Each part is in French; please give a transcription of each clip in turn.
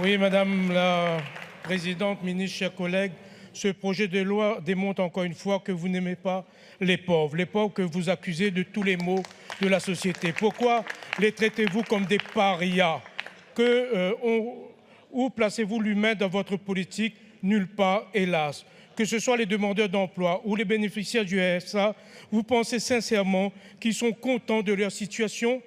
Oui, Madame la Présidente, ministre, chers collègues, ce projet de loi démontre encore une fois que vous n'aimez pas les pauvres que vous accusez de tous les maux de la société. Pourquoi les traitez-vous comme des parias? Où placez-vous l'humain dans votre politique? Nulle part, hélas. Que ce soit les demandeurs d'emploi ou les bénéficiaires du RSA, vous pensez sincèrement qu'ils sont contents de leur situation?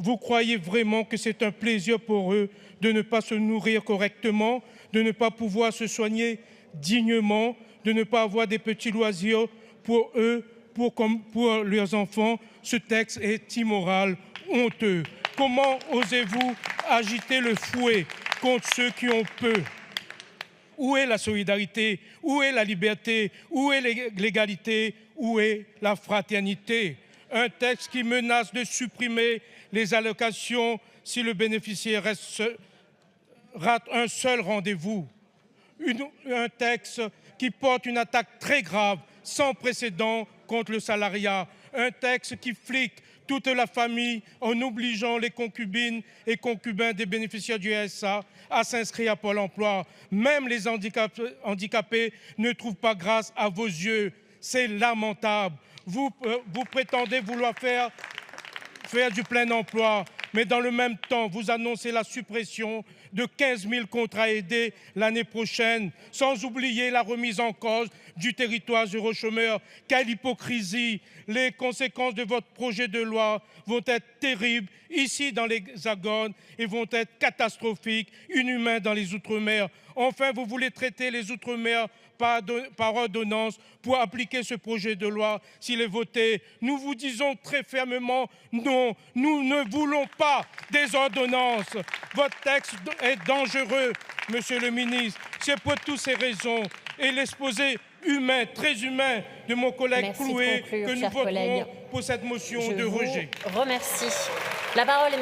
Vous croyez vraiment que c'est un plaisir pour eux de ne pas se nourrir correctement, de ne pas pouvoir se soigner dignement, de ne pas avoir des petits loisirs pour eux, comme pour leurs enfants? Ce texte est immoral, honteux. Comment osez-vous agiter le fouet contre ceux qui ont peu? Où est la solidarité? Où est la liberté? Où est l'égalité? Où est la fraternité? Un texte qui menace de supprimer les allocations si le bénéficiaire rate un seul rendez-vous. Un texte qui porte une attaque très grave, sans précédent contre le salariat. Un texte qui flique toute la famille en obligeant les concubines et concubins des bénéficiaires du RSA à s'inscrire à Pôle emploi. Même les handicapés ne trouvent pas grâce à vos yeux. C'est lamentable. Vous prétendez vouloir faire du plein emploi, mais dans le même temps, vous annoncez la suppression de 15 000 contrats aidés l'année prochaine, sans oublier la remise en cause du territoire zéro chômeur. Quelle hypocrisie! Les conséquences de votre projet de loi vont être terribles ici dans l'Hexagone et vont être catastrophiques, inhumaines dans les Outre-mer. Enfin, vous voulez traiter les Outre-mer par ordonnance pour appliquer ce projet de loi s'il est voté. Nous vous disons très fermement non, nous ne voulons pas des ordonnances. Votre texte est dangereux, monsieur le ministre. C'est pour toutes ces raisons et l'exposé humain, très humain de mon collègue Clouet que nous voterons pour cette motion de rejet. Remercie. La parole est